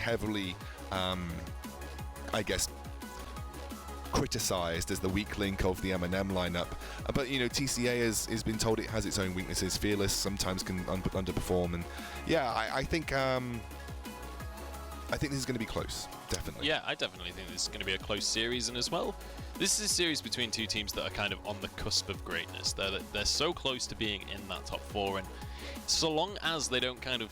heavily, I guess, criticised as the weak link of the MNM lineup. But, TCA has been told it has its own weaknesses. Fearless sometimes can underperform. And, yeah, I think this is going to be close, definitely. Yeah, I definitely think this is going to be a close series. And as well, this is a series between two teams that are kind of on the cusp of greatness. They're so close to being in that top four. And so long as they don't kind of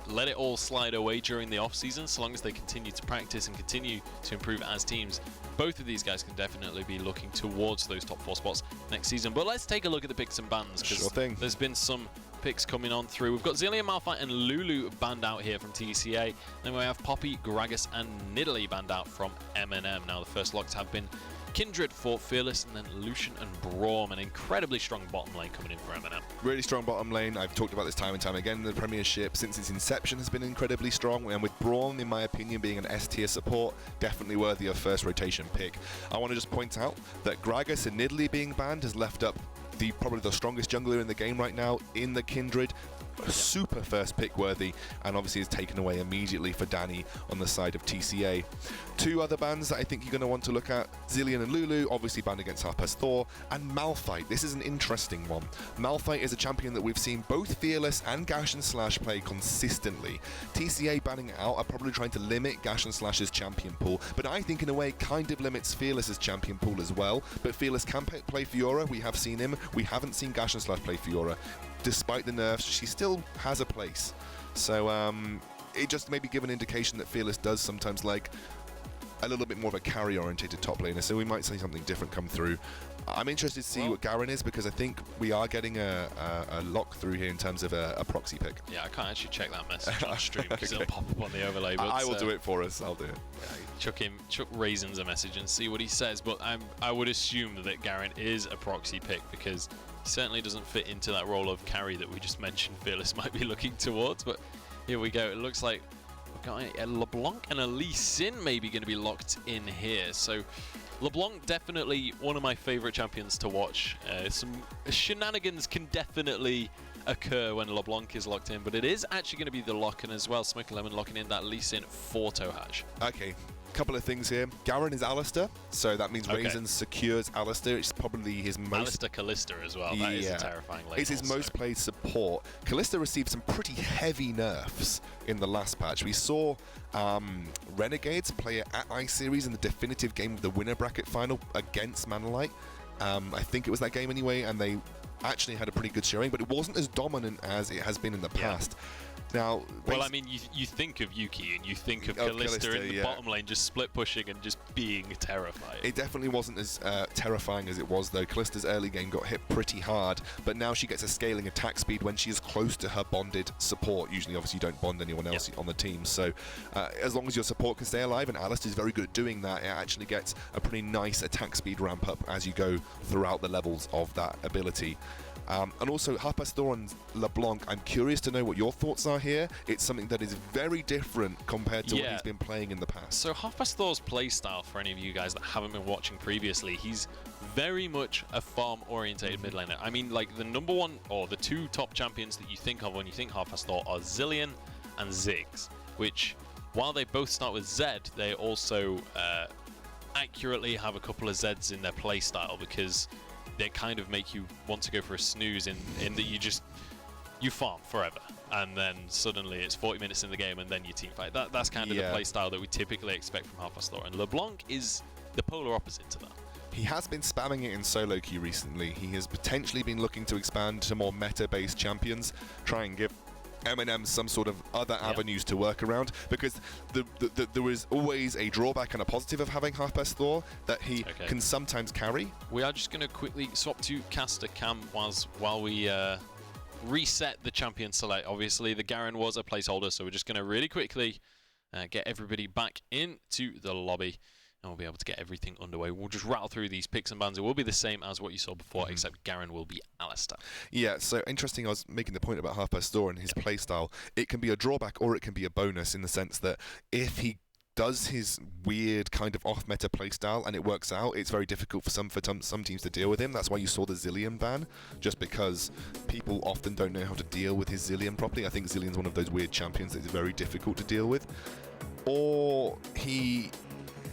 let it all slide away during the off-season, so long as they continue to practice and continue to improve as teams, both of these guys can definitely be looking towards those top four spots next season. But let's take a look at the picks and bans, because there's been some picks coming on through. We've got Zilean, Malphite and Lulu banned out here from TCA. Then we have Poppy, Gragas and Nidalee banned out from MNM. Now the first locks have been Kindred for Fearless, and then Lucian and Braum. An incredibly strong bottom lane coming in for MNM. Really strong bottom lane. I've talked about this time and time again. The Premiership, since its inception, has been incredibly strong. And with Braum, in my opinion, being an S-tier support, definitely worthy of first rotation pick. I want to just point out that Gragas and Nidalee being banned has left up probably the strongest jungler in the game right now in the Kindred. Super first pick worthy, and obviously is taken away immediately for Danny on the side of TCA. Two other bans that I think you're going to want to look at: Zilean and Lulu, obviously banned against Harpers Thor, and Malphite. This is an interesting one. Malphite is a champion that we've seen both Fearless and Gash and Slash play consistently. TCA banning it out are probably trying to limit Gash and Slash's champion pool, but I think in a way kind of limits Fearless's champion pool as well. But Fearless can play Fiora, we have seen him. We haven't seen Gash and Slash play Fiora. Despite the nerfs, she still has a place. So it just maybe give an indication that Fearless does sometimes like a little bit more of a carry-orientated top laner, so we might see something different come through. I'm interested to see what Garen is, because I think we are getting a lock through here in terms of a proxy pick. Yeah, I can't actually check that message on stream because it'll pop up on the overlay. But, I will do it for us. I'll do it. Chuck Raisins a message and see what he says. But I would assume that Garen is a proxy pick, because he certainly doesn't fit into that role of carry that we just mentioned Fearless might be looking towards. But here we go. It looks like we've got a LeBlanc and a Lee Sin maybe going to be locked in here. So LeBlanc, definitely one of my favourite champions to watch. Some shenanigans can definitely occur when LeBlanc is locked in, but it is actually going to be the lock-in as well. Smoky Lemon locking in that Lee Sin for Tohash. Okay. Couple of things here. Garen is Alistair, so that means Raisins secures Alistair. It's probably his most... Alistair Kalista as well. That is a terrifying lane. It's his most played support. Kalista received some pretty heavy nerfs in the last patch. We saw Renegades play it at iSeries in the definitive game of the winner bracket final against Manalite. I think it was that game anyway, and they actually had a pretty good showing, but it wasn't as dominant as it has been in the past. Now, well, I mean, you think of Yuki and you think of Kalista in the bottom lane just split pushing and just being terrifying. It definitely wasn't as terrifying as it was, though. Kalista's early game got hit pretty hard, but now she gets a scaling attack speed when she is close to her bonded support. Usually, obviously, you don't bond anyone else on the team, so as long as your support can stay alive, and Alistair is very good at doing that, it actually gets a pretty nice attack speed ramp up as you go throughout the levels of that ability. And also, Harpers Thor and LeBlanc, I'm curious to know what your thoughts are here. It's something that is very different compared to what he's been playing in the past. So Harpers Thor's playstyle, for any of you guys that haven't been watching previously, he's very much a farm-orientated mid laner. I mean, like, the number one, or the two top champions that you think of when you think Harpers Thor are Zilean and Ziggs, which, while they both start with Z, they also accurately have a couple of Zs in their playstyle, because they kind of make you want to go for a snooze in that you farm forever, and then suddenly it's 40 minutes in the game and then you team fight. That's kind of the play style that we typically expect from Harpers Thor, and LeBlanc is the polar opposite to that. He has been spamming it in solo queue recently. He has potentially been looking to expand to more meta-based champions, try and give MNM some sort of other avenues to work around, because there is always a drawback and a positive of having Harpers Thor, that he can sometimes carry. We are just going to quickly swap to caster cam while we reset the champion select. Obviously, the Garen was a placeholder, so we're just going to really quickly get everybody back into the lobby, and we'll be able to get everything underway. We'll just rattle through these picks and bans. It will be the same as what you saw before, except Garen will be Alistair. Yeah, so interesting. I was making the point about Harpers Thor and his playstyle. It can be a drawback or it can be a bonus, in the sense that if he does his weird kind of off-meta playstyle and it works out, it's very difficult for some teams to deal with him. That's why you saw the Zilean ban, just because people often don't know how to deal with his Zilean properly. I think Zilean's one of those weird champions that is very difficult to deal with. Or he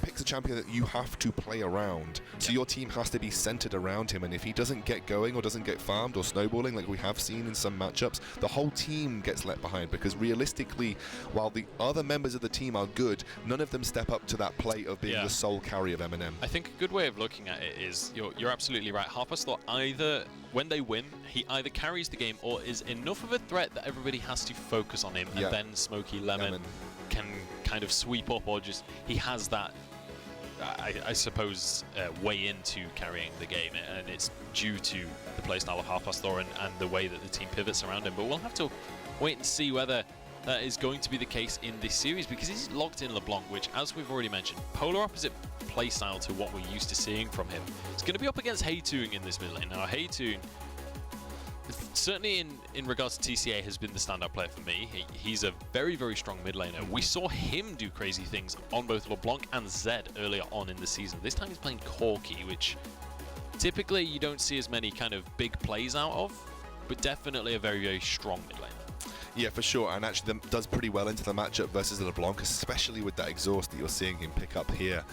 picks a champion that you have to play around, so your team has to be centered around him, and if he doesn't get going or doesn't get farmed or snowballing like we have seen in some matchups, the whole team gets left behind, because realistically, while the other members of the team are good, none of them step up to that plate of being the sole carry of MNM. I think a good way of looking at it is, you're absolutely right. Harper's Thought, either when they win, he either carries the game or is enough of a threat that everybody has to focus on him, and then Smoky Lemon can kind of sweep up, or just he has that I suppose way into carrying the game, and it's due to the playstyle of Harpastor and the way that the team pivots around him. But we'll have to wait and see whether that is going to be the case in this series, because he's locked in LeBlanc, which, as we've already mentioned, polar opposite playstyle to what we're used to seeing from him. It's going to be up against Heytoon in this mid lane. Now, Heytoon, certainly in regards to TCA, has been the standout player for me. He's a very, very strong mid laner. We saw him do crazy things on both LeBlanc and Zed earlier on in the season. This time he's playing Corki, which typically you don't see as many kind of big plays out of, but definitely a very, very strong mid laner. Yeah, for sure, and actually does pretty well into the matchup versus LeBlanc, especially with that exhaust that you're seeing him pick up here.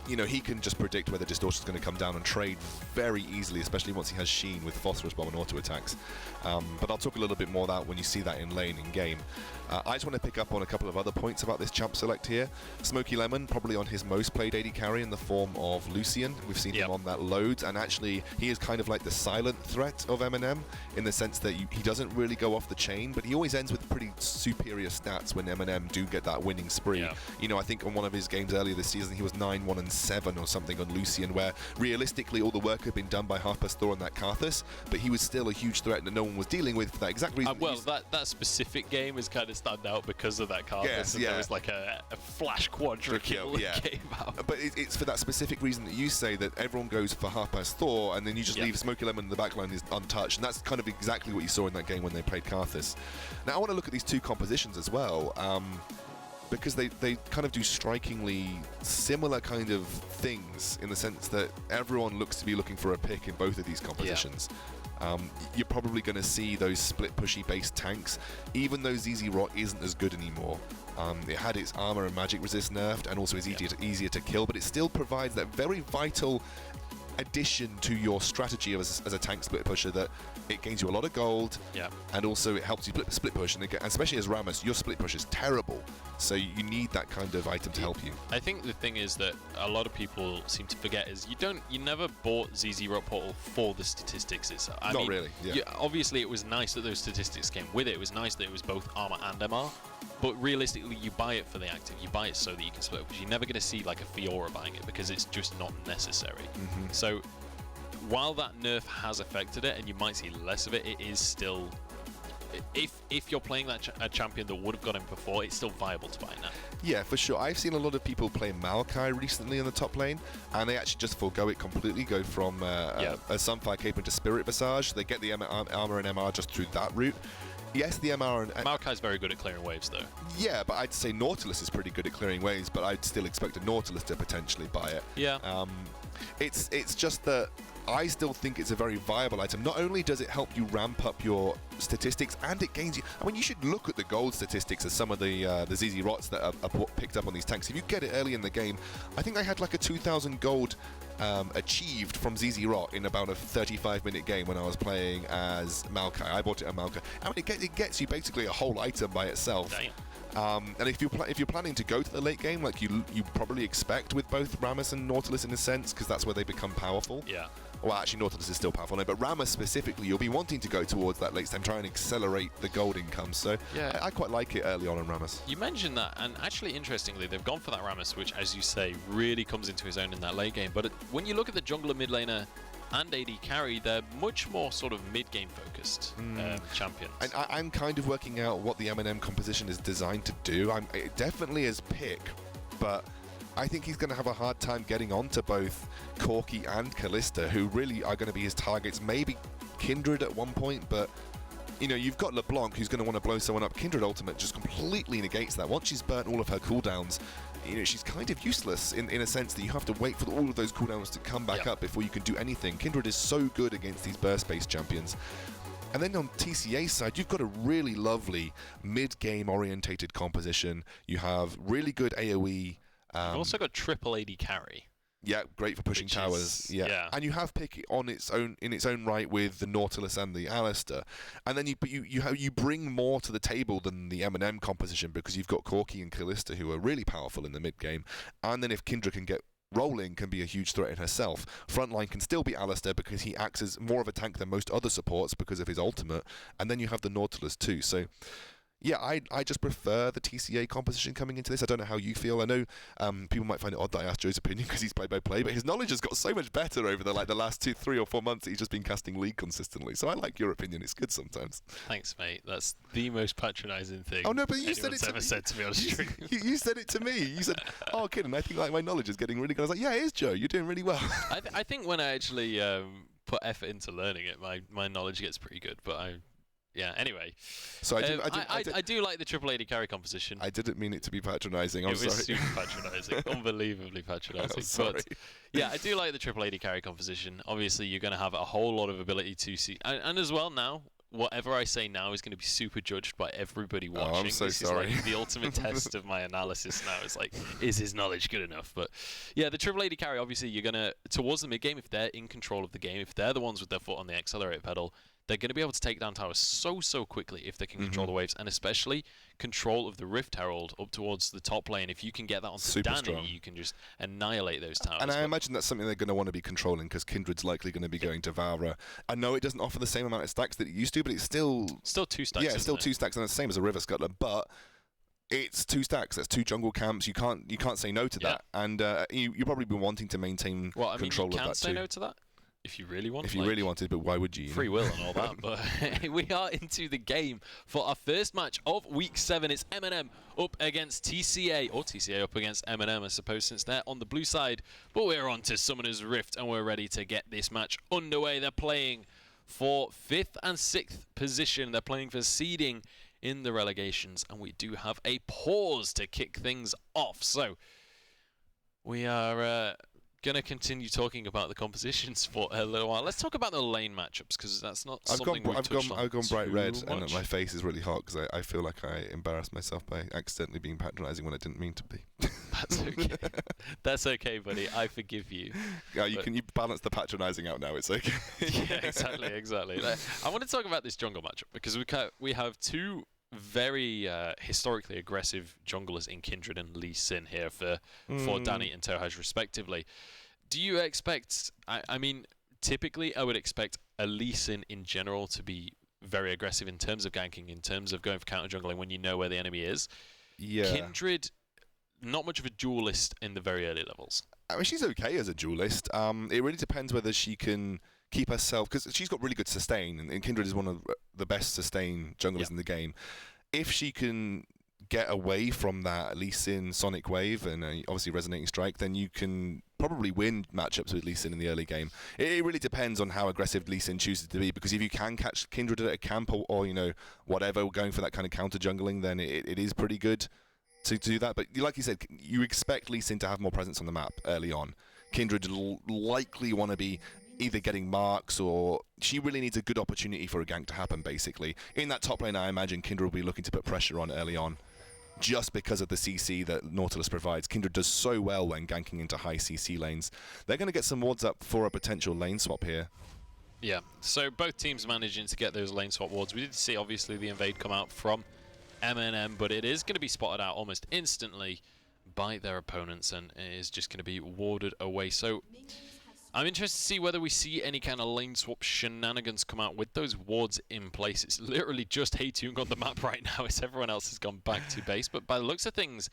You know, he can just predict whether Distortion's going to come down and trade very easily, especially once he has Sheen with Phosphorus Bomb and auto attacks. But I'll talk a little bit more about when you see that in lane, in game. I just want to pick up on a couple of other points about this champ select here. Smoky Lemon, probably on his most played AD carry in the form of Lucian. We've seen him on that loads, and actually he is kind of like the silent threat of MNM, in the sense that he doesn't really go off the chain, but he always ends with pretty superior stats when MNM do get that winning spree. You know, I think on one of his games earlier this season, he was 9-1-7 or something on Lucian, where realistically all the work had been done by Harpastor and that Karthus, but he was still a huge threat that no one was dealing with for that exact reason. Well, that specific game is kind of stand out because of that Karthus, and there was like a flash quadra kill that came out. But it's for that specific reason that you say, that everyone goes for Harpastor, and then you just leave Smoky Lemon in the backline is untouched, and that's kind of exactly what you saw in that game when they played Karthus. Now I want to look at these two compositions as well, because they kind of do strikingly similar kind of things, in the sense that everyone looks to be looking for a pick in both of these compositions. You're probably going to see those split pushy based tanks, even though ZZ Rot isn't as good anymore. It had its armor and magic resist nerfed, and also is easier to kill, but it still provides that very vital addition to your strategy as a tank split pusher, that it gains you a lot of gold, and also it helps you split push, and especially as Rammus, your split push is terrible, so you need that kind of item to help you. I think the thing is that a lot of people seem to forget is you never bought ZZ Rock Portal for the statistics itself. I mean, really. Obviously it was nice that those statistics came with it. It was nice that it was both armor and MR. But realistically, you buy it for the active. You buy it so that you can split, because you're never going to see like a Fiora buying it, because it's just not necessary. So while that nerf has affected it, and you might see less of it, it is still, if you're playing a champion that would have got him before, it's still viable to buy now. Yeah, for sure. I've seen a lot of people play Maokai recently in the top lane, and they actually just forego it completely, go from a Sunfire Cape into Spirit Visage. They get the armor and MR just through that route. Yes, the MR and... Maokai's very good at clearing waves, though. Yeah, but I'd say Nautilus is pretty good at clearing waves, but I'd still expect a Nautilus to potentially buy it. It's just that I still think it's a very viable item. Not only does it help you ramp up your statistics, and it gains you... I mean, you should look at the gold statistics of some of the ZZ Rots that are picked up on these tanks. If you get it early in the game, I think I had like a 2,000 gold achieved from ZZ Rot in about a 35-minute game when I was playing as Maokai. I bought it at Maokai. I mean, it gets you basically a whole item by itself. And if you're planning to go to the late game, like you probably expect with both Rammus and Nautilus in a sense, because that's where they become powerful. Well, actually, Nautilus is still powerful now, but Rammus specifically, you'll be wanting to go towards that late time, try and accelerate the gold income. So I quite like it early on in Rammus. You mentioned that, and actually, interestingly, they've gone for that Rammus, which, as you say, really comes into his own in that late game. But when you look at the jungler, mid laner, and AD carry, they're much more sort of mid-game focused champions. And I'm kind of working out what the MNM composition is designed to do. It definitely is pick, but I think he's going to have a hard time getting onto both Corki and Kalista, who really are going to be his targets. Maybe Kindred at one point, but you know, you've got LeBlanc who's going to want to blow someone up. Kindred ultimate just completely negates that. Once she's burnt all of her cooldowns, you know, she's kind of useless in a sense that you have to wait for all of those cooldowns to come back up before you can do anything. Kindred is so good against these burst-based champions. And then on TCA side, you've got a really lovely mid-game orientated composition. You have really good AoE. You've also got triple AD carry. Yeah, great for pushing towers. Yeah. And you have pick on its own in its own right with the Nautilus and the Alistair, and then you bring more to the table than the MNM composition because you've got Corki and Callista who are really powerful in the mid game, and then if Kindra can get rolling, can be a huge threat in herself. Frontline can still be Alistair because he acts as more of a tank than most other supports because of his ultimate, and then you have the Nautilus too. So. Yeah, I just prefer the TCA composition coming into this. I don't know how you feel. I know people might find it odd that I asked Joe's opinion because he's play-by-play, but his knowledge has got so much better over the last 3 or 4 months that he's just been casting League consistently. So I like your opinion. It's good sometimes. Thanks, mate. That's the most patronising thing. Oh no, but you said it to ever me. Said to me on stream. You said it to me. You said, "Oh, kid, and I think like my knowledge is getting really good." I was like, "Yeah, it is, Joe. You're doing really well." I think when I actually put effort into learning it, my knowledge gets pretty good. But yeah, anyway. So I do like the triple AD carry composition. I didn't mean it to be patronising. It was super patronising. Unbelievably patronising. Sorry. But yeah, I do like the triple AD carry composition. Obviously, you're going to have a whole lot of ability to see. And as well now, whatever I say now is going to be super judged by everybody watching. Oh, I'm so sorry. Is like the ultimate test of my analysis now. It's like, is his knowledge good enough? But yeah, the triple AD carry, obviously, you're going to, towards the mid-game, if they're in control of the game, if they're the ones with their foot on the accelerator pedal, they're going to be able to take down towers so quickly if they can control the waves, and especially control of the Rift Herald up towards the top lane. If you can get that onto Super Danny, strong. you can just annihilate those towers. And I imagine that's something they're going to want to be controlling because Kindred's likely going to be going to Vara. I know it doesn't offer the same amount of stacks that it used to, but it's still 2 stacks. Yeah, it's still 2 stacks, and it's the same as a River Scuttler, but it's 2 stacks. That's 2 jungle camps. You can't say no to that, and you probably be wanting to maintain control of that too. You can say no to that. If you really want. If you really wanted, but why would you? Free will and all that. But we are into the game for our first match of Week 7. It's MNM up against TCA, or TCA up against MNM, I suppose, since they're on the blue side. But we're on to Summoner's Rift, and we're ready to get this match underway. They're playing for 5th and 6th position. They're playing for seeding in the relegations, and we do have a pause to kick things off. So we are going to continue talking about the compositions for a little while. Let's talk about the lane matchups, because that's not something we've touched on I've gone bright red, much. and my face is really hot because I feel like I embarrassed myself by accidentally being patronising when I didn't mean to be. That's okay. That's okay, buddy. I forgive you. Yeah, you balance the patronising out now. It's okay. Yeah, exactly. I want to talk about this jungle matchup because we have 2 very historically aggressive junglers in Kindred and Lee Sin here for Danny and Tohaj respectively. Do you expect, I mean, typically I would expect a Lee Sin in general to be very aggressive in terms of ganking, in terms of going for counter jungling when you know where the enemy is. Yeah. Kindred, not much of a duelist in the very early levels. I mean, she's okay as a duelist. It really depends whether she can keep herself, because she's got really good sustain, and Kindred is one of the best sustain junglers in the game. If she can get away from that Lee Sin Sonic Wave and obviously Resonating Strike, then you can probably win matchups with Lee Sin in the early game. It really depends on how aggressive Lee Sin chooses to be, because if you can catch Kindred at a camp or you know, whatever, going for that kind of counter jungling, then it is pretty good to do that. But like you said, you expect Lee Sin to have more presence on the map early on. Kindred will likely want to be either getting marks, or she really needs a good opportunity for a gank to happen, basically. In that top lane, I imagine Kindred will be looking to put pressure on early on, just because of the CC that Nautilus provides. Kindred does so well when ganking into high CC lanes. They're going to get some wards up for a potential lane swap here. Yeah, so both teams managing to get those lane swap wards. We did see, obviously, the invade come out from MNM, but it is going to be spotted out almost instantly by their opponents, and it is just going to be warded away. So I'm interested to see whether we see any kind of lane swap shenanigans come out with those wards in place. It's literally just Heytung on the map right now as everyone else has gone back to base. But by the looks of things,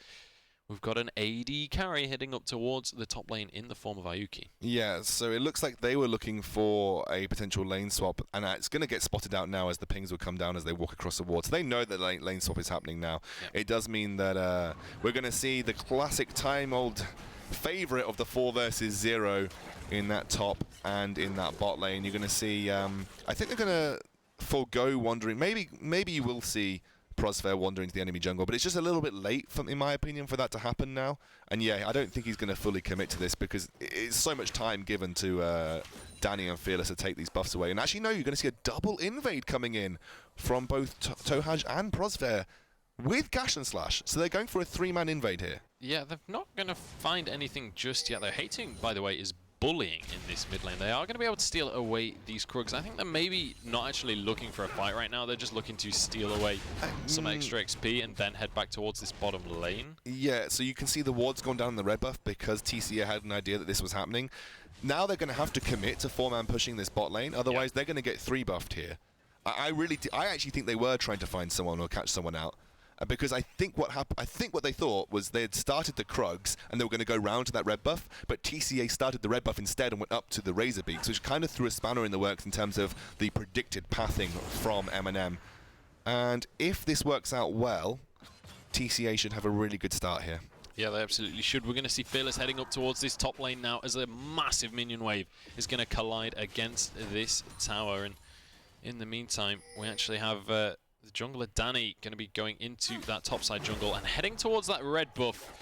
we've got an AD carry heading up towards the top lane in the form of Ayuki. Yeah, so it looks like they were looking for a potential lane swap, and it's going to get spotted out now as the pings will come down as they walk across the ward. So they know that lane swap is happening now. Yep. It does mean that we're going to see the classic time-old favourite of the 4 versus 0 in that top and in that bot lane. You're going to see, I think they're going to forego wandering. Maybe you will see Prosfair wander into the enemy jungle, but it's just a little bit late, in my opinion, for that to happen now. And yeah, I don't think he's going to fully commit to this because it's so much time given to Danny and Fearless to take these buffs away. And actually, no, you're going to see a double invade coming in from both Tohaj and Prosfair with Gash and Slash. So they're going for a 3-man invade here. Yeah, they're not going to find anything just yet, though. Hating, by the way, is bullying in this mid lane. They are going to be able to steal away these Krugs. I think they're maybe not actually looking for a fight right now. They're just looking to steal away some extra XP and then head back towards this bottom lane. Yeah, so you can see the ward's gone down in the red buff because TCA had an idea that this was happening. Now they're going to have to commit to 4-man pushing this bot lane. Otherwise, they're going to get 3 buffed here. I actually think they were trying to find someone or catch someone out. Because I think what they thought was they had started the Krugs and they were going to go round to that red buff, but TCA started the red buff instead and went up to the Razorbeaks, which kind of threw a spanner in the works in terms of the predicted pathing from MNM. And if this works out well, TCA should have a really good start here. Yeah, they absolutely should. We're going to see Fearless heading up towards this top lane now as a massive minion wave is going to collide against this tower. And in the meantime, we actually have the jungler Danny going to be going into that topside jungle and heading towards that red buff.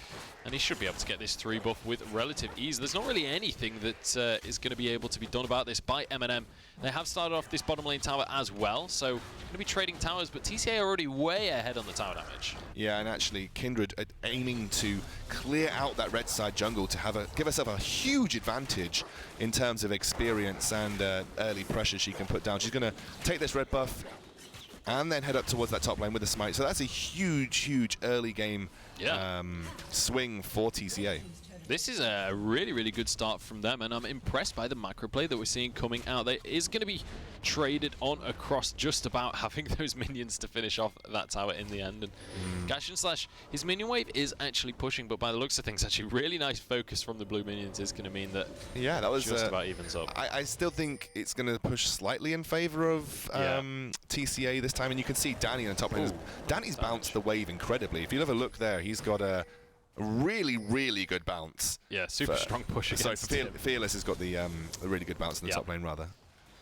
And he should be able to get this 3 buff with relative ease. There's not really anything that is going to be able to be done about this by MNM. They have started off this bottom lane tower as well, so going to be trading towers, but TCA are already way ahead on the tower damage. Yeah, and actually Kindred are aiming to clear out that red side jungle to give herself a huge advantage in terms of experience and early pressure she can put down. She's going to take this red buff and then head up towards that top lane with a smite. So that's a huge, huge early game swing for TCA. This is a really, really good start from them, and I'm impressed by the macro play that we're seeing coming out. There is going to be traded on across just about having those minions to finish off that tower in the end. And Gash and Slash, his minion wave is actually pushing, but by the looks of things, actually really nice focus from the blue minions is going to mean that that was just about evens up. I still think it's going to push slightly in favor of TCA this time, and you can see Danny in the top lane. Danny's bounced the wave incredibly. If you have a look there, he's got a really, really good bounce. Yeah, super strong push against him. Fearless has got the really good bounce in the top lane, rather.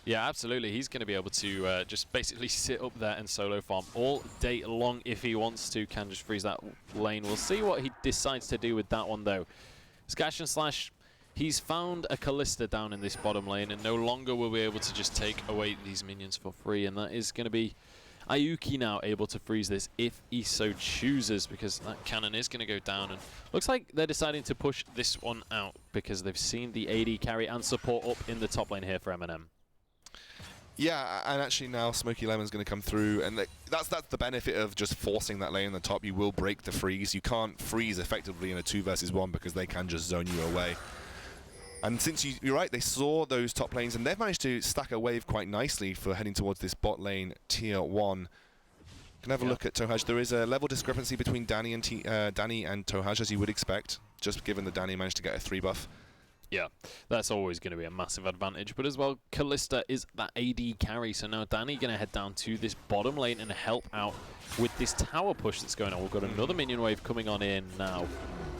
Yeah, absolutely. He's going to be able to just basically sit up there and solo farm all day long if he wants to. Can just freeze that lane. We'll see what he decides to do with that one, though. Gash and Slash, he's found a Kalista down in this bottom lane, and no longer will be able to just take away these minions for free, and that is going to be Ayuki now able to freeze this if he so chooses, because that cannon is going to go down. And looks like they're deciding to push this one out because they've seen the AD carry and support up in the top lane here for MNM. Yeah, and actually now Smoky Lemon's going to come through, and that's the benefit of just forcing that lane on the top. You will break the freeze. You can't freeze effectively in a 2 versus 1 because they can just zone you away. And since you're right, they saw those top lanes, and they've managed to stack a wave quite nicely for heading towards this bot lane tier 1. Can have a look at Tohaj. There is a level discrepancy between Danny and Tohaj, as you would expect, just given that Danny managed to get a 3 buff. Yeah, that's always going to be a massive advantage. But as well, Kalista is that AD carry, so now Danny going to head down to this bottom lane and help out with this tower push that's going on. We've got another minion wave coming on in now.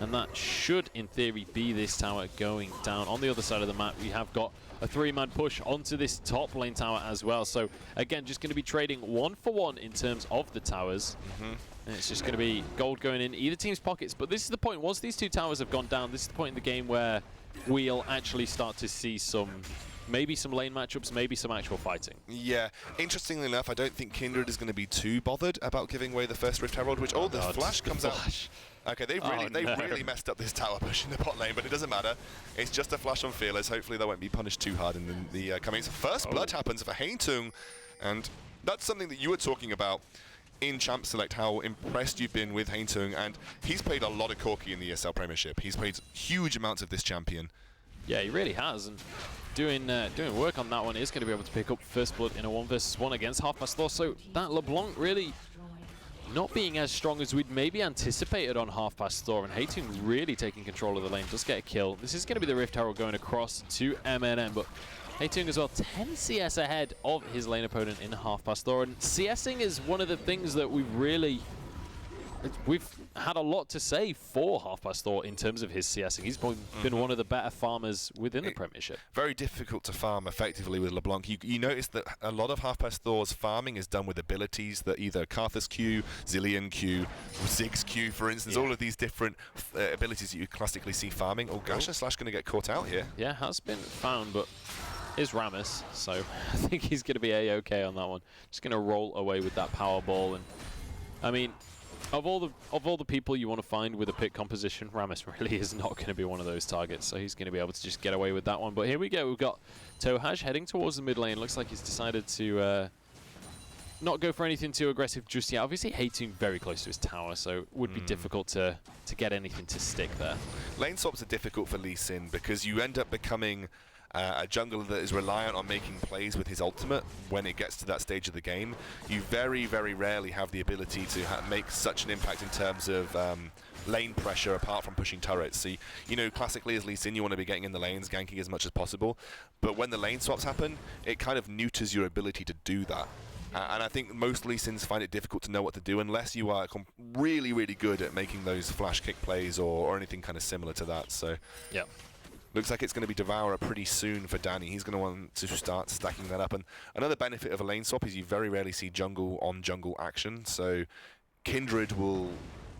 And that should, in theory, be this tower going down. On the other side of the map, we have got a 3-man push onto this top lane tower as well. So, again, just going to be trading 1-for-1 in terms of the towers. And it's just going to be gold going in either team's pockets. But this is the point. Once these 2 towers have gone down, this is the point in the game where we'll actually start to see maybe some lane matchups, maybe some actual fighting. Yeah, interestingly enough, I don't think Kindred is going to be too bothered about giving away the first Rift Herald, which, the flash comes out. Okay, they really messed up this tower push in the bot lane, but it doesn't matter. It's just a flash on Fearless. Hopefully they won't be punished too hard in the coming. So first blood happens for Haintung, and that's something that you were talking about in Champ Select, how impressed you've been with Haintung, and he's played a lot of Corki in the ESL Premiership. He's played huge amounts of this champion. Yeah, he really has, and doing work on that one is going to be able to pick up first blood in a 1 versus 1 against Half Past Law. So that LeBlanc really not being as strong as we'd maybe anticipated on Half Past Thor, and Hating really taking control of the lane, does get a kill. This is going to be the Rift Herald going across to MNM, but Hating as well 10 CS ahead of his lane opponent in Half Past Thor, and CSing is one of the things that we've really we've had a lot to say for Half Past Thor in terms of his CSing. He's been one of the better farmers within the Premiership. Very difficult to farm effectively with LeBlanc. You notice that a lot of Half Past Thor's farming is done with abilities that either Karthus Q, Zillion Q, Ziggs Q, for instance, all of these different abilities that you classically see farming. Oh, Gash and Slash going to get caught out here. Yeah, has been found, but is Rammus, so I think he's going to be A-okay on that one. Just going to roll away with that power ball, and I mean, of all the people you want to find with a pick composition, Rammus really is not going to be one of those targets, so he's going to be able to just get away with that one. But here we go, we've got Tohaj heading towards the mid lane. Looks like he's decided to not go for anything too aggressive just yet. Obviously, Haytoon very close to his tower, so it would be difficult to get anything to stick there. Lane swaps are difficult for Lee Sin because you end up becoming a jungler that is reliant on making plays with his ultimate when it gets to that stage of the game. You very, very rarely have the ability to make such an impact in terms of lane pressure apart from pushing turrets. So, you know, classically as Lee Sin, you want to be getting in the lanes, ganking as much as possible. But when the lane swaps happen, it kind of neuters your ability to do that. And I think most Lee Sins find it difficult to know what to do unless you are really, really good at making those flash kick plays or anything kind of similar to that. So, yeah. Looks like it's going to be Devourer pretty soon for Danny. He's going to want to start stacking that up. And another benefit of a lane swap is you very rarely see jungle on jungle action. So Kindred will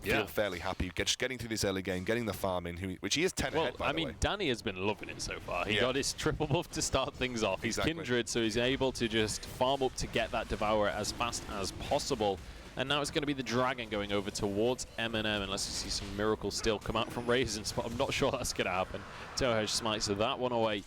feel fairly happy just getting through this early game, getting the farm in, which he is 10 ahead, by the way. I mean, Danny has been loving it so far. He got his triple buff to start things off. He's Exactly. Kindred, so he's able to just farm up to get that Devourer as fast as possible. And now it's going to be the Dragon going over towards MNM, unless you see some miracle still come out from Raisins, but I'm not sure that's going to happen. Tohaj smites that one away.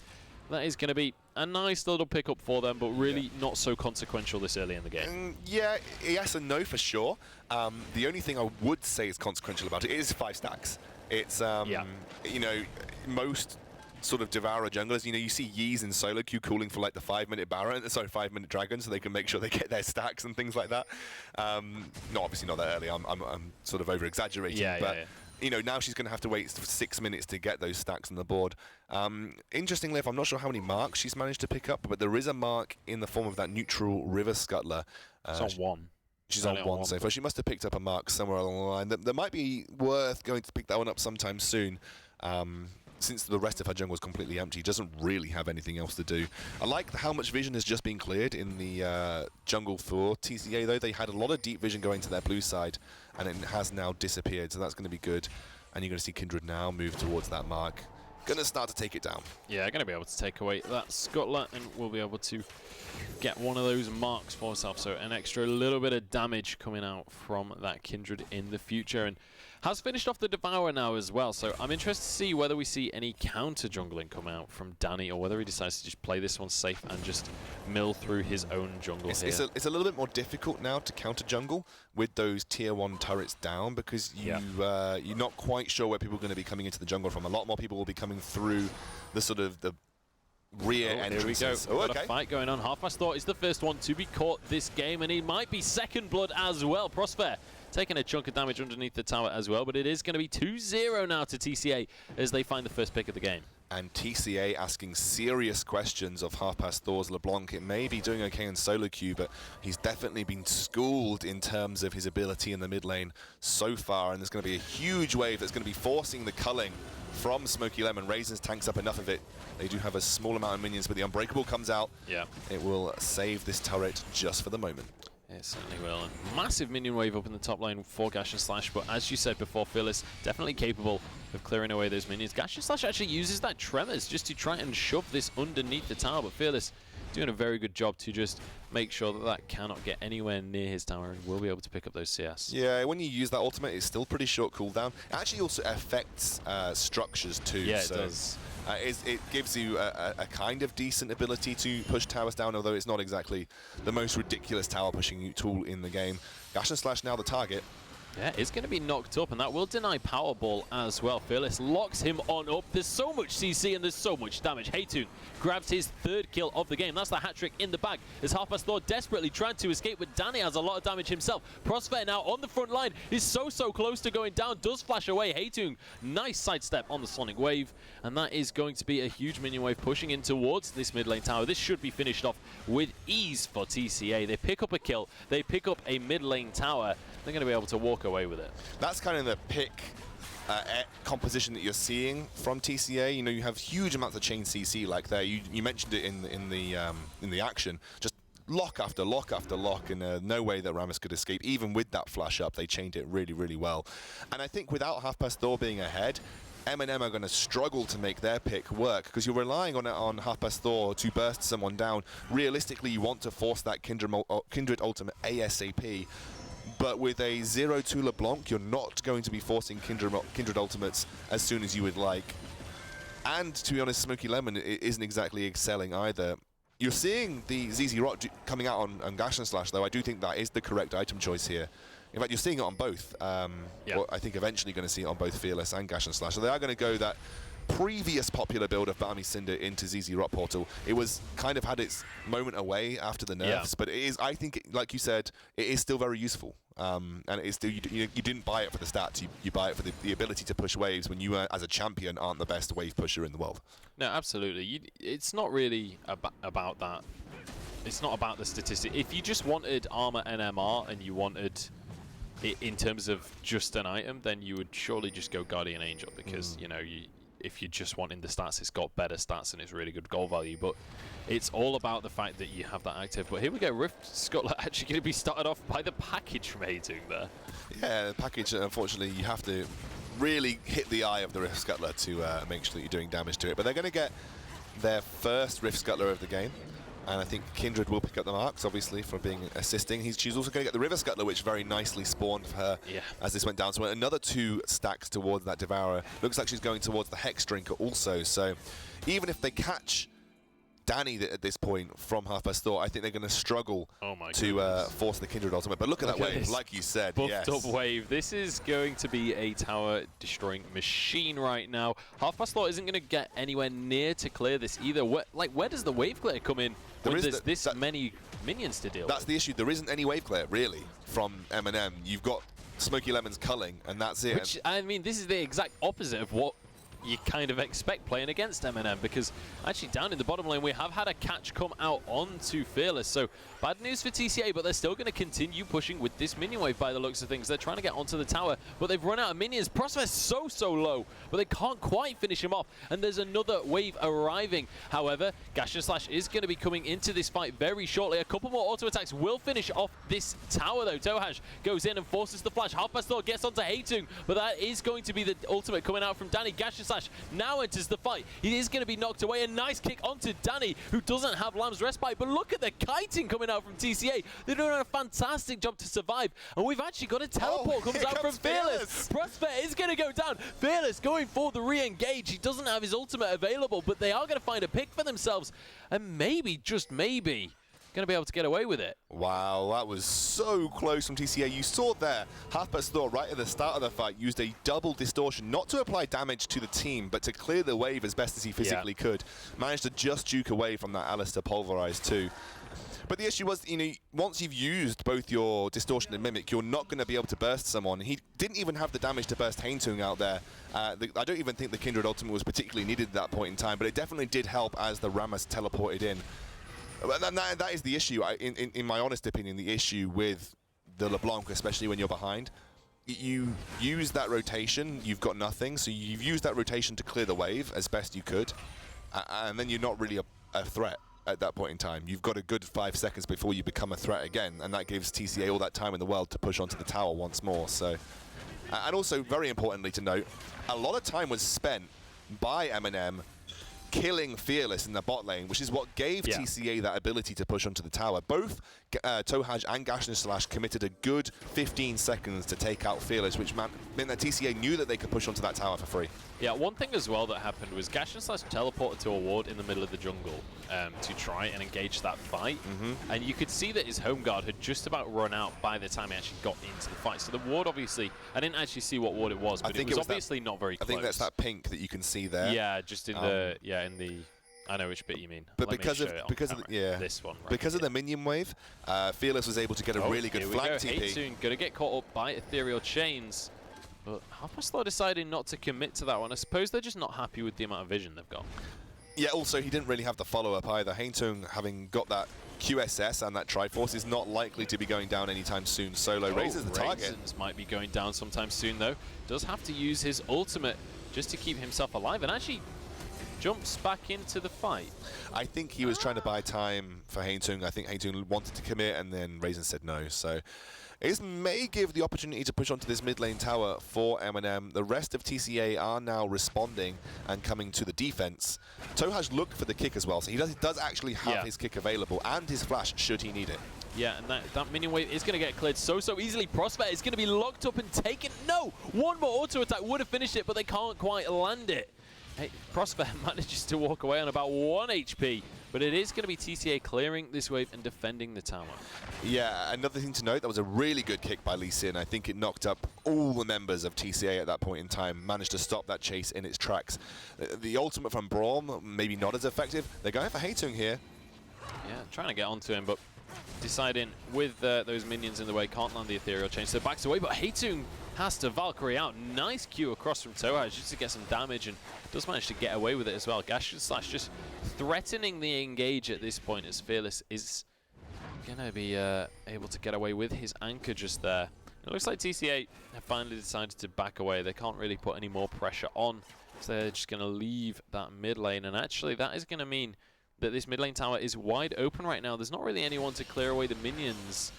That is going to be a nice little pickup for them, but really not so consequential this early in the game. Yeah, yes and no for sure. The only thing I would say is consequential about it is 5 stacks. It's, you know, most sort of Devourer junglers, you know, you see Yeez in solo queue calling for like the 5-minute Baron, sorry, 5-minute Dragon, so they can make sure they get their stacks and things like that. No, obviously not that early. I'm sort of over exaggerating, but you know, now she's going to have to wait for 6 minutes to get those stacks on the board. Interestingly, I'm not sure how many marks she's managed to pick up, but there is a mark in the form of that neutral River Scuttler. It's on 1. She's on 1 so far. She must have picked up a mark somewhere along the line. That might be worth going to pick that one up sometime soon. Since the rest of her jungle is completely empty, doesn't really have anything else to do. I like how much vision has just been cleared in the jungle for TCA, though. They had a lot of deep vision going to their blue side, and it has now disappeared, so that's going to be good. And you're going to see Kindred now move towards that mark. Going to start to take it down. Yeah, going to be able to take away that Scuttler, and we'll be able to get one of those marks for herself. So an extra little bit of damage coming out from that Kindred in the future. And has finished off the Devourer now as well, so I'm interested to see whether we see any counter jungling come out from Danny, or whether he decides to just play this one safe and just mill through his own jungle here. It's a little bit more difficult now to counter jungle with those tier 1 turrets down, because you're not quite sure where people are going to be coming into the jungle from. A lot more people will be coming through the sort of the rear entrances. Here we go. Got a fight going on. Half Past Thor is the first one to be caught this game, and he might be second blood as well. Prosper taking a chunk of damage underneath the tower as well, but it is going to be 2-0 now to TCA as they find the first pick of the game. And TCA asking serious questions of Half Past Thor's LeBlanc. It may be doing okay in solo queue, but he's definitely been schooled in terms of his ability in the mid lane so far, and there's going to be a huge wave that's going to be forcing the culling from Smoky Lemon. Raisins tanks up enough of it. They do have a small amount of minions, but the Unbreakable comes out. Yeah. It will save this turret just for the moment. It certainly will. And massive minion wave up in the top lane for Gash and Slash, but as you said before, Fearless definitely capable of clearing away those minions. Gash and Slash actually uses that Tremors just to try and shove this underneath the tower, but Fearless doing a very good job to just make sure that that cannot get anywhere near his tower, and will be able to pick up those CS. Yeah, when you use that ultimate, it's still pretty short cooldown. It actually also affects structures too. Yeah, it does. It gives you a kind of decent ability to push towers down, although it's not exactly the most ridiculous tower pushing tool in the game. Gash and Slash now the target. Yeah, it's going to be knocked up, and that will deny Powerball as well. Fearless locks him on up. There's so much CC and there's so much damage. Haytoon grabs his 3rd kill of the game. That's the hat-trick in the bag, as Half Past Thor desperately trying to escape, but Danny has a lot of damage himself. Prosper now on the front line is so close to going down. Does flash away. Haytoon, nice sidestep on the Sonic Wave, and that is going to be a huge minion wave pushing in towards this mid lane tower. This should be finished off with ease for TCA. They pick up a kill. They pick up a mid lane tower. they're going to be able to walk away with it. That's kind of the pick composition that you're seeing from TCA. You know, you have huge amounts of chain CC like there. You mentioned it in the action. Just lock after lock after lock, and no way that Rammus could escape. Even with that flash up, they chained it really, really well. And I think without Half Past Thor being ahead, MNM are going to struggle to make their pick work, because you're relying on Half Past Thor to burst someone down. Realistically, you want to force that Kindred ultimate ASAP. But with a 0-2 LeBlanc, you're not going to be forcing Kindred ultimates as soon as you would like. And to be honest, Smoky Lemon isn't exactly excelling either. You're seeing the ZZ Rot coming out on Gash and Slash, though. I do think that is the correct item choice here. In fact, you're seeing it on both. Well, I think eventually going to see it on both Fearless and Gash and Slash. So they are going to go that previous popular build of Barmy Cinder into ZZ Rot Portal. It was kind of had its moment away after the nerfs, but it is, I think, like you said, it is still very useful. And it is still, you didn't buy it for the stats, you buy it for the ability to push waves when you, as a champion, aren't the best wave pusher in the world. No, absolutely. It's not really about that. It's not about the statistic. If you just wanted armor NMR and you wanted it in terms of just an item, then you would surely just go Guardian Angel, because you know, if you're just wanting the stats, it's got better stats and it's really good goal value. But it's all about the fact that you have that active. But here we go, Rift Scuttler actually going to be started off by the package from Hatung there. Yeah, the package, unfortunately, you have to really hit the eye of the Rift Scuttler to make sure that you're doing damage to it. But they're going to get their first Rift Scuttler of the game. And I think Kindred will pick up the marks, obviously, for being assisting. She's also going to get the River Scuttler, which very nicely spawned for her as this went down. So another 2 stacks towards that Devourer. Looks like she's going towards the Hex Drinker also. So even if they catch Danny at this point from Half Past Thor, I think they're going to struggle to force the Kindred ultimate. But look at that wave, like you said. Buffed up wave. This is going to be a tower destroying machine right now. Half Past Thor isn't going to get anywhere near to clear this either. Where does the wave clear come in when there's this many minions to deal with? That's the issue. There isn't any wave clear, really, from MNM. You've got Smoky Lemon's culling, and that's it. Which, I mean, this is the exact opposite of what you kind of expect playing against MNM, because actually down in the bottom lane we have had a catch come out onto Fearless, so bad news for TCA, but they're still going to continue pushing with this minion wave by the looks of things. They're trying to get onto the tower, but they've run out of minions. Prospect's so low, but they can't quite finish him off, and there's another wave arriving. However, Gash and Slash is going to be coming into this fight very shortly. A couple more auto attacks will finish off this tower though. Tohaj goes in and forces the flash. Half Past Thor gets onto Hatung, but that is going to be the ultimate coming out from Danny. Gash and Slash now enters the fight. He is going to be knocked away. A nice kick onto Danny, who doesn't have Lamb's Respite. But look at the kiting coming out from TCA. They're doing a fantastic job to survive. And we've actually got a teleport comes out from Fearless. Prospect is going to go down. Fearless going for the re-engage. He doesn't have his ultimate available, but they are going to find a pick for themselves. And maybe, just maybe, going to be able to get away with it. Wow, that was so close from TCA. You saw there, Half Past Thor right at the start of the fight used a double distortion, not to apply damage to the team, but to clear the wave as best as he physically could. Managed to just juke away from that Alistair Pulverize too. But the issue was, you know, once you've used both your Distortion and Mimic, you're not going to be able to burst someone. He didn't even have the damage to burst Hatung out there. I don't even think the Kindred Ultimate was particularly needed at that point in time, but it definitely did help as the Rammus teleported in. And that is the issue, in my honest opinion, the issue with the LeBlanc, especially when you're behind. You use that rotation, you've got nothing, so you've used that rotation to clear the wave as best you could, and then you're not really a threat at that point in time. You've got a good 5 seconds before you become a threat again, and that gives TCA all that time in the world to push onto the tower once more. So, and also, very importantly to note, a lot of time was spent by MNM killing Fearless in the bot lane, which is what gave TCA that ability to push onto the tower. Both Tohaj and Gash and Slash committed a good 15 seconds to take out Fearless, which meant that TCA knew that they could push onto that tower for free. Yeah, one thing as well that happened was Gash and Slash teleported to a ward in the middle of the jungle to try and engage that fight. And you could see that his home guard had just about run out by the time he actually got into the fight. So the ward, obviously, I didn't actually see what ward it was, but it was obviously not very close. I think that's that pink that you can see there. Yeah, just in the, in the, I know which bit you mean. But because of this one, right because of the minion wave, Fearless was able to get a really good flank TP. Soon going to get caught up by Ethereal Chains, but Half Past Thor deciding not to commit to that one. I suppose they're just not happy with the amount of vision they've got. Yeah, also he didn't really have the follow-up either. Hatung, having got that QSS and that Triforce is not likely to be going down anytime soon. Solo raises the target. Raisins might be going down sometime soon, though. Does have to use his ultimate just to keep himself alive, and actually jumps back into the fight. I think he was trying to buy time for Haintung. I think Haintung wanted to commit, and then Raisin said no. So this may give the opportunity to push onto this mid lane tower for MNM. The rest of TCA are now responding and coming to the defense. Tohaj looked for the kick as well, so he does actually have his kick available and his flash should he need it. Yeah, and that minion wave is going to get cleared so easily. Prospect is going to be locked up and taken. No! One more auto attack would have finished it, but they can't quite land it. Hey, Prospect manages to walk away on about 1 HP, but it is going to be TCA clearing this wave and defending the tower. Yeah, another thing to note, that was a really good kick by Lee Sin. I think it knocked up all the members of TCA at that point in time, managed to stop that chase in its tracks. The ultimate from Braum, maybe not as effective. They're going for Hatung here. Yeah, trying to get onto him, but deciding with those minions in the way, can't land the ethereal chain, so backs away, but Hatung has to Valkyrie out. Nice Q across from Tohaj just to get some damage, and does manage to get away with it as well. Gash Slash just threatening the engage at this point, as Fearless is going to be able to get away with his anchor just there. It looks like TCA have finally decided to back away. They can't really put any more pressure on, so they're just going to leave that mid lane, and actually that is going to mean that this mid lane tower is wide open right now. There's not really anyone to clear away the minions.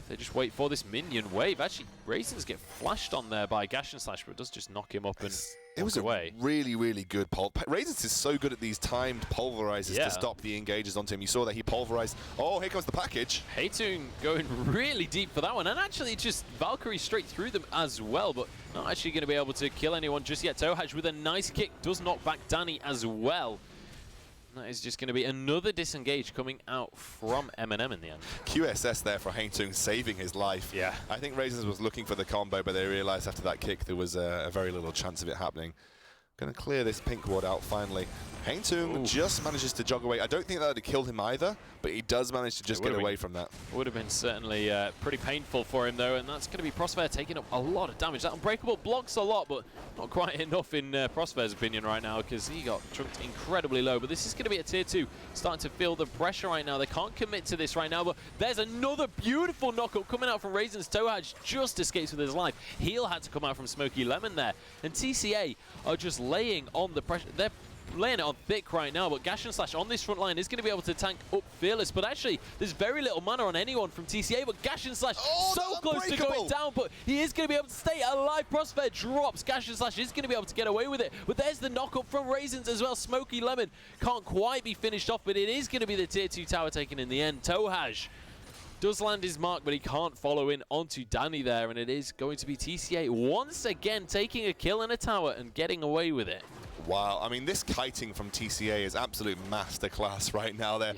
They just wait for this minion wave. Actually, Raisins get flashed on there by Gash and Slash, but it does just knock him up and it was away. A really, really good Raisins is so good at these timed pulverizers to stop the engages onto him. You saw that he pulverized. Oh, here comes the package. Hatung going really deep for that one, and actually just Valkyrie straight through them as well, but not actually going to be able to kill anyone just yet. Tohaj with a nice kick does knock back Danny as well. That is just going to be another disengage coming out from MNM in the end. QSS there for Haintung, saving his life. Yeah. I think Raisins was looking for the combo, but they realized after that kick there was a very little chance of it happening. Going to clear this pink ward out finally. Haintung just manages to jog away. I don't think that would have killed him either, but he does manage to just get away from that. Would have been certainly pretty painful for him though, and that's going to be Prospere taking up a lot of damage. That Unbreakable blocks a lot, but not quite enough in Prospere's opinion right now, because he got chunked incredibly low. But this is going to be a tier 2, starting to feel the pressure right now. They can't commit to this right now, but there's another beautiful knockup coming out from Raisins. Tohaj just escapes with his life. Heal had to come out from Smoky Lemon there, and TCA are just laying on the pressure. They're laying it on thick right now, but Gash and Slash on this front line is going to be able to tank up Fearless, but actually there's very little mana on anyone from TCA, but Gash and Slash so close to going down, but he is going to be able to stay alive. Prospect drops, Gash and Slash is going to be able to get away with it, but there's the knock up from Raisins as well. Smoky Lemon can't quite be finished off, but it is going to be the tier 2 tower taken in the end. Tohaj does land his mark, but he can't follow in onto Danny there, and it is going to be TCA once again taking a kill in a tower and getting away with it. Wow, I mean, this kiting from TCA is absolute masterclass right now. They're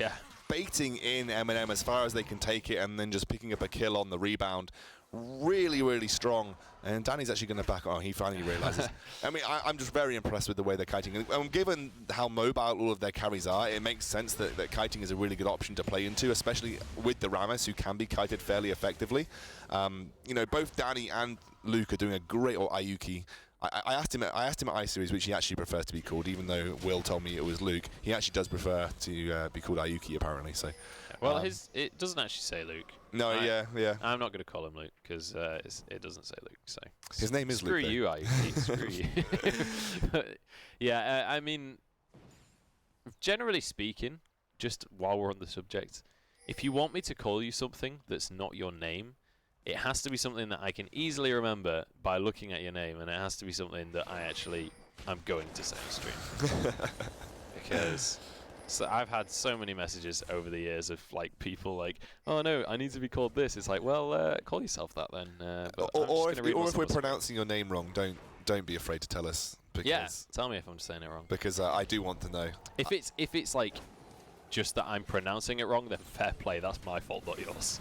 baiting in MNM as far as they can take it and then just picking up a kill on the rebound. Really, really strong. And Danny's actually going to back on. He finally realizes. I mean, I'm just very impressed with the way they're kiting. And given how mobile all of their carries are, it makes sense that kiting is a really good option to play into, especially with the Rammus, who can be kited fairly effectively. You know, both Danny and Luke are doing a great, or Ayuki. I asked him at I-Series, which he actually prefers to be called, even though Will told me it was Luke. He actually does prefer to be called Ayuki, apparently. So, well, it doesn't actually say Luke. No, yeah. I'm not going to call him Luke because it doesn't say Luke. So his name is Luke. Screw you, Ayuki. Screw you. Yeah, I mean, generally speaking, just while we're on the subject, if you want me to call you something that's not your name, it has to be something that I can easily remember by looking at your name, and it has to be something that I'm going to say on stream. Because I've had so many messages over the years of like people like, oh no, I need to be called this. It's like, well, call yourself that then. Or if we're pronouncing your name wrong, don't be afraid to tell us. Yeah, tell me if I'm saying it wrong. Because I do want to know. If it's like just that I'm pronouncing it wrong, then fair play. That's my fault, not yours.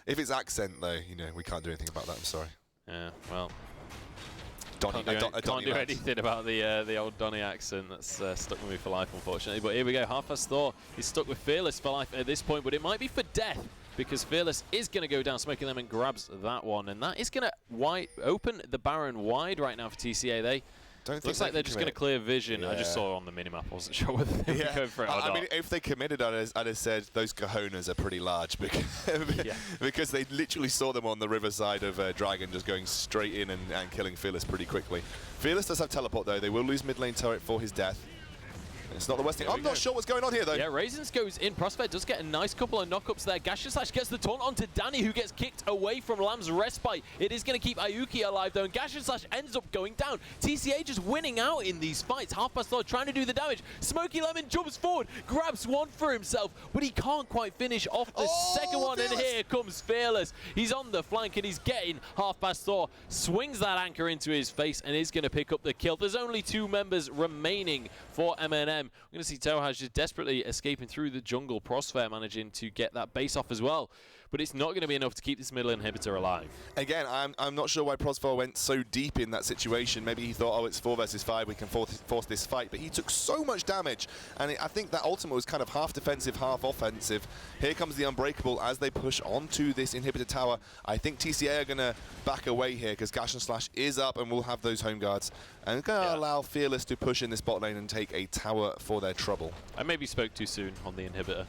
If it's accent, though, you know, we can't do anything about that. I'm sorry. Yeah, well, Donnie, can't do anything about the old Donnie accent. That's stuck with me for life, unfortunately. But here we go. Half-Past Thor is stuck with Fearless for life at this point, but it might be for death, because Fearless is going to go down. Smoking Lemon grabs that one, and that is going to open the Baron wide right now for TCA. They don't think looks like they're just going to clear vision. Yeah. I just saw it on the minimap. I wasn't sure whether they were going for it or not. I mean, if they committed, I'd have said those cojones are pretty large because, because they literally saw them on the riverside of Dragon just going straight in and killing Fearless pretty quickly. Fearless does have teleport, though. They will lose mid lane turret for his death. It's not the worst thing. I'm not sure what's going on here, though. Yeah, Raisins goes in. Prospect does get a nice couple of knockups there. Gash&Slash gets the taunt onto Danny, who gets kicked away from Lamb's respite. It is going to keep Ayuki alive, though, and Gash&Slash ends up going down. TCA just winning out in these fights. Half past Lord trying to do the damage. Smokey Lemon jumps forward, grabs one for himself, but he can't quite finish off the second one. Fearless. And here comes Fearless. He's on the flank, and he's getting Half Past Thor. Swings that anchor into his face, and is going to pick up the kill. There's only 2 members remaining for MNM. We're going to see Tohaj just desperately escaping through the jungle. Prosphere managing to get that base off as well. But it's not going to be enough to keep this middle inhibitor alive. Again, I'm not sure why Prosphere went so deep in that situation. Maybe he thought, oh, it's 4 versus 5, we can force this fight. But he took so much damage, and I think that ultimate was kind of half defensive, half offensive. Here comes the Unbreakable as they push onto this inhibitor tower. I think TCA are going to back away here because Gash&Slash is up and will have those home guards. And going to allow Fearless to push in this bot lane and take a tower for their trouble. I maybe spoke too soon on the inhibitor.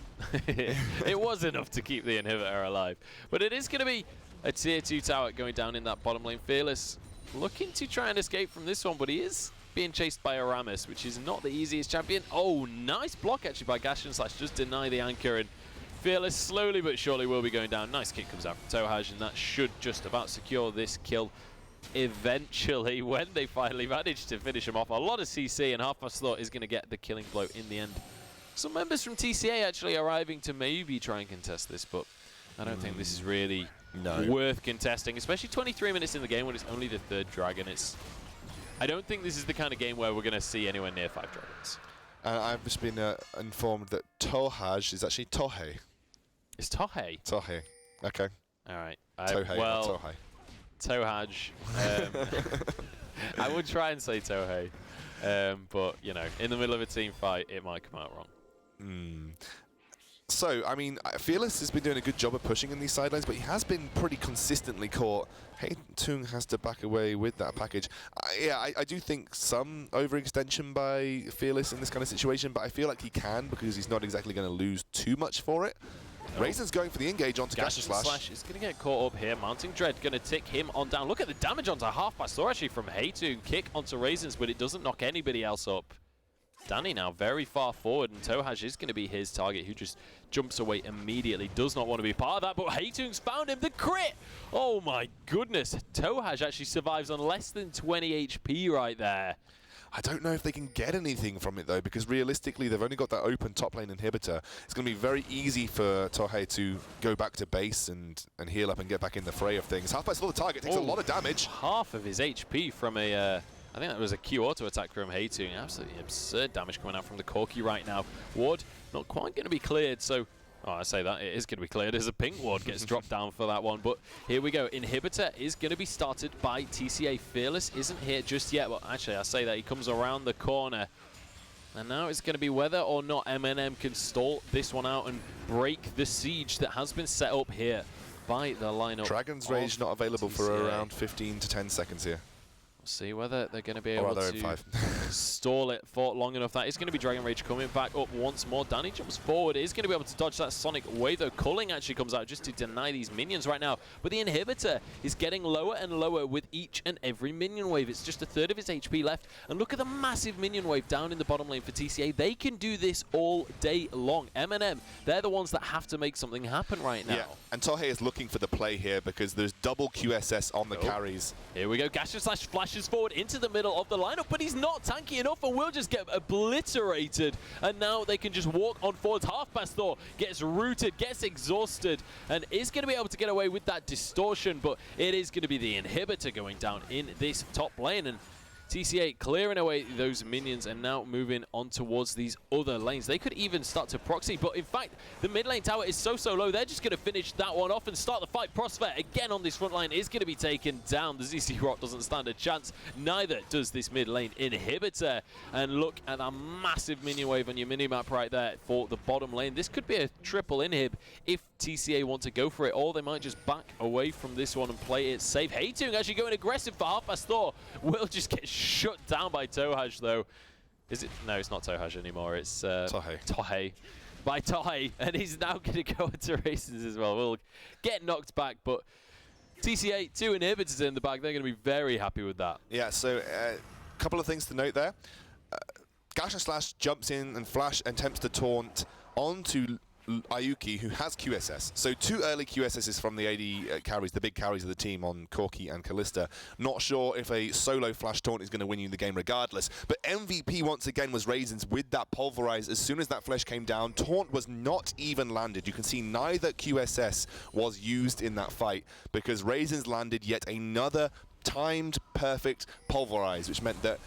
It was enough to keep the inhibitor alive. But it is going to be a tier 2 tower going down in that bottom lane. Fearless looking to try and escape from this one, but he is being chased by Aramis, which is not the easiest champion. Oh, nice block actually by Gash&Slash. Just deny the anchor, and Fearless slowly but surely will be going down. Nice kick comes out from Tohaj, and that should just about secure this kill eventually when they finally manage to finish him off. A lot of CC, and Half Past Thought is going to get the killing blow in the end. Some members from TCA actually arriving to maybe try and contest this, but I don't think this is really worth contesting, especially 23 minutes in the game when it's only the 3rd dragon. I don't think this is the kind of game where we're going to see anywhere near 5 dragons. I've just been informed that Tohaj is actually Tohei. It's Tohei? Tohei. Okay. All right. Tohei, well, not Tohei. Tohaj. I would try and say Tohei, but, you know, in the middle of a team fight, it might come out wrong. So, I mean, Fearless has been doing a good job of pushing in these sidelines, but he has been pretty consistently caught. Hatung has to back away with that package. I do think some overextension by Fearless in this kind of situation, but I feel like he can because he's not exactly going to lose too much for it. Raisin's going for the engage onto Gash&Slash. Is going to get caught up here. Mounting Dread going to tick him on down. Look at the damage onto Half Past Thor actually from Hatung. Kick onto Raisins, but it doesn't knock anybody else up. Danny now very far forward, and Tohaj is going to be his target, who just jumps away immediately. Does not want to be part of that, but Hatung's found him. The crit! Oh my goodness. Tohaj actually survives on less than 20 HP right there. I don't know if they can get anything from it, though, because realistically, they've only got that open top lane inhibitor. It's going to be very easy for Tohei to go back to base and heal up and get back in the fray of things. Half Past Thor the target, takes a lot of damage. Half of his HP from a... I think that was a Q auto attack from Hatung. Absolutely absurd damage coming out from the Corki right now. Ward not quite going to be cleared, so... Oh, I say that, it is going to be cleared as a pink ward gets dropped down for that one. But here we go. Inhibitor is going to be started by TCA. Fearless isn't here just yet. Well, actually, I say that. He comes around the corner. And now it's going to be whether or not MNM can stall this one out and break the siege that has been set up here by the lineup. Dragon's Rage not available for around 15 to 10 seconds here. We'll see whether they're going to be able to stall it for long enough. That is going to be Dragon Rage coming back up once more. Danny jumps forward. Is going to be able to dodge that Sonic Wave, though. Culling actually comes out just to deny these minions right now. But the inhibitor is getting lower and lower with each and every minion wave. It's just a third of its HP left. And look at the massive minion wave down in the bottom lane for TCA. They can do this all day long. MNM, they're the ones that have to make something happen right now. Yeah, and Tohei is looking for the play here because there's double QSS on the carries. Here we go. Gash&Slash flashes forward into the middle of the lineup, but he's not tanky enough and will just get obliterated. And now they can just walk on forwards. Half Past Thor gets rooted, gets exhausted, and is going to be able to get away with that distortion, but it is going to be the inhibitor going down in this top lane. And TCA clearing away those minions and now moving on towards these other lanes. They could even start to proxy, but in fact, the mid lane tower is so low, they're just going to finish that one off and start the fight. Prosphere, again on this front line, is going to be taken down. The ZC Rock doesn't stand a chance. Neither does this mid lane inhibitor. And look at that massive minion wave on your minimap right there for the bottom lane. This could be a triple inhib if TCA want to go for it, or they might just back away from this one and play it safe. Hatung actually going aggressive for Half Past Thor. Will just get shut down by Tohaj, though. Is it? No, it's not Tohaj anymore. It's Tohei. By Tohei, and he's now going to go into races as well. We'll get knocked back, but TCA, 2 inhibitors in the back. They're going to be very happy with that. Yeah, so a couple of things to note there. Gash and Slash jumps in and Flash attempts to taunt onto Ayuki, who has QSS. So 2 early QSSs from the AD carries, the big carries of the team on Corki and Callista. Not sure if a solo Flash taunt is going to win you the game regardless. But MVP once again was Raisins with that Pulverize. As soon as that Flash came down, taunt was not even landed. You can see neither QSS was used in that fight because Raisins landed yet another timed perfect Pulverize, which meant that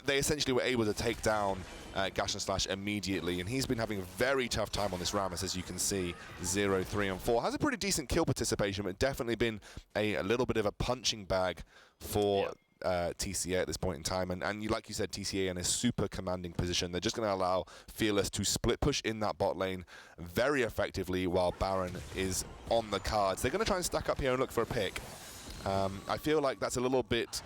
they essentially were able to take down Gash and Slash immediately, and he's been having a very tough time on this Rammus, as you can see. 0, 3, and 4. Has a pretty decent kill participation, but definitely been a little bit of a punching bag for TCA at this point in time. And like you said, TCA in a super commanding position. They're just going to allow Fearless to split push in that bot lane very effectively while Baron is on the cards. They're going to try and stack up here and look for a pick. I feel like that's a little bit...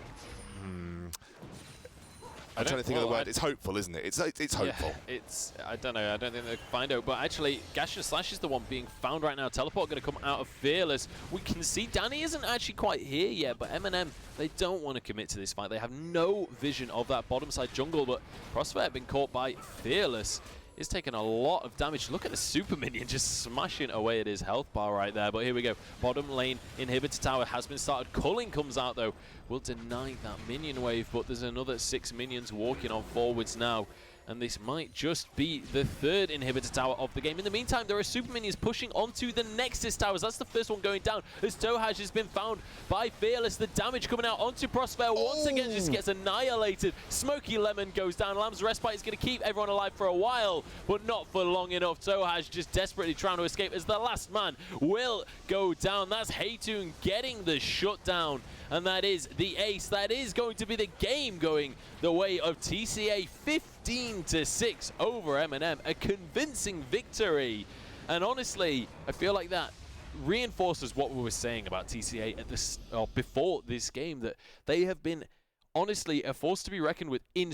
I'm trying to think of the word. It's hopeful, isn't it? It's hopeful. Yeah, I don't know. I don't think they'll find out. But actually, Gash and Slash is the one being found right now. Teleport going to come out of Fearless. We can see Danny isn't actually quite here yet, but MNM, they don't want to commit to this fight. They have no vision of that bottom side jungle, but Crossfire been caught by Fearless. Is taking a lot of damage. Look at the super minion just smashing away at his health bar right there. But here we go. Bottom lane inhibitor tower has been started. Culling comes out though. Will deny that minion wave, but there's another 6 minions walking on forwards now. And this might just be the 3rd inhibitor tower of the game. In the meantime, there are super minions pushing onto the Nexus towers. That's the first one going down as Tohaj has been found by Fearless. The damage coming out onto Prospere once again just gets annihilated. Smoky Lemon goes down. Lamb's Respite is going to keep everyone alive for a while, but not for long enough. Tohaj just desperately trying to escape as the last man will go down. That's Haytoon getting the shutdown. And that is the ace. That is going to be the game going the way of TCA. 15-6 over MNM. A convincing victory. And honestly, I feel like that reinforces what we were saying about TCA at this, before this game, that they have been honestly a force to be reckoned with in